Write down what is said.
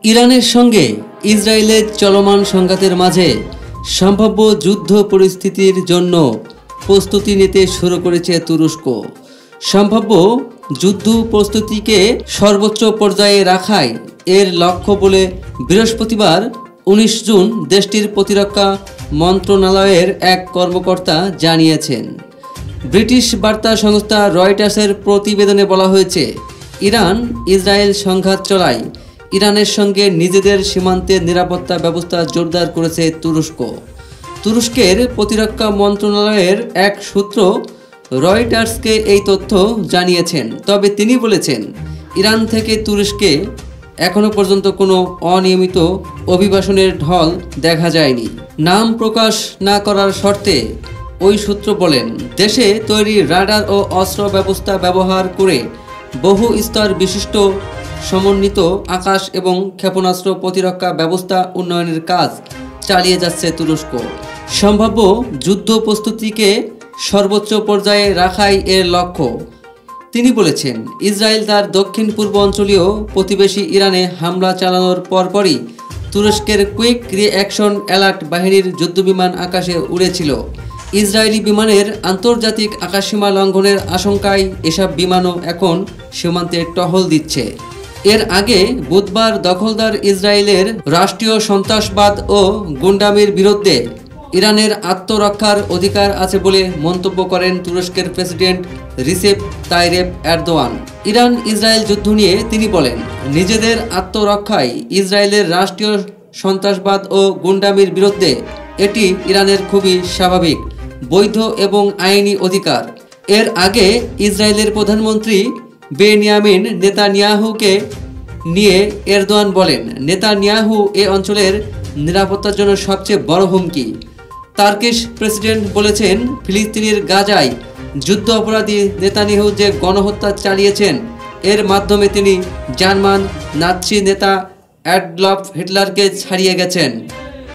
ইরানের সঙ্গে ইসরায়েলের চলমান সংঘাতের মাঝে সম্ভাব্য যুদ্ধ পরিস্থিতির জন্য প্রস্তুতি নিতে শুরু করেছে তুরস্ক। সম্ভাব্য যুদ্ধ প্রস্তুতিকে সর্বোচ্চ পর্যায়ে রাখাই এর লক্ষ্য বলে বৃহস্পতিবার ১৯ জুন দেশটির প্রতিরক্ষা মন্ত্রণালয়ের এক কর্মকর্তা জানিয়েছেন। ব্রিটিশ বার্তা সংস্থা রয়টার্সের প্রতিবেদনে বলা হয়েছে, ইরান ইসরায়েল সংঘাত চলায় ইরানের সঙ্গে নিজেদের সীমান্তের নিরাপত্তা ব্যবস্থা জোরদার করেছে তুরস্ক। তুরস্কের প্রতিরক্ষা মন্ত্রণালয়ের এক সূত্র রয়টার্সকে এই তথ্য জানিয়েছেন। তবে তিনি বলেছেন, ইরান থেকে তুরস্কে এখনও পর্যন্ত কোনো অনিয়মিত অভিবাসনের ঢল দেখা যায়নি। নাম প্রকাশ না করার শর্তে ওই সূত্র বলেন, দেশে তৈরি রাডার ও অস্ত্র ব্যবস্থা ব্যবহার করে বহু স্তর বিশিষ্ট সমন্বিত আকাশ এবং ক্ষেপণাস্ত্র প্রতিরক্ষা ব্যবস্থা উন্নয়নের কাজ চালিয়ে যাচ্ছে তুরস্ক। সম্ভাব্য যুদ্ধ প্রস্তুতিকে সর্বোচ্চ পর্যায়ে রাখাই এর লক্ষ্য। তিনি বলেছেন, ইসরায়েল তার দক্ষিণ পূর্ব অঞ্চলীয় প্রতিবেশী ইরানে হামলা চালানোর পরপরই তুরস্কের কুইক রিঅ্যাকশন অ্যালার্ট বাহিনীর যুদ্ধবিমান আকাশে উড়েছিল। ইসরায়েলি বিমানের আন্তর্জাতিক আকাশসীমা লঙ্ঘনের আশঙ্কায় এসব বিমানও এখন সীমান্তে টহল দিচ্ছে। এর আগে বুধবার দখলদার ইসরায়েলের রাষ্ট্রীয় সন্ত্রাসবাদ ও গুন্ডামির বিরুদ্ধে ইরানের আত্মরক্ষার অধিকার আছে বলে মন্তব্য করেন তুরস্কের president Recep Tayyip Erdogan. Iran Israel যুদ্ধ নিয়ে তিনি বলেন, নিজেদের আত্মরক্ষায় ইসরায়েলের রাষ্ট্রীয় সন্ত্রাসবাদ ও গুন্ডামির বিরুদ্ধে এটি ইরানের খুবই স্বাভাবিক, বৈধ এবং আইনি অধিকার। এর আগে ইসরায়েলের প্রধানমন্ত্রী বেনিয়ামিন নেতানিয়াহুকে নিয়ে এরদোয়ান বলেন, নেতানিয়াহু এ অঞ্চলের নিরাপত্তার জন্য সবচেয়ে বড় হুমকি। টার্কিশ প্রেসিডেন্ট বলেছেন, ফিলিস্তিনের গাজায় যুদ্ধ অপরাধী নেতানিয়াহু যে গণহত্যা চালিয়েছেন, এর মাধ্যমে তিনি জার্মান নাৎসি নেতা অ্যাডলফ হিটলারকে ছাড়িয়ে গেছেন।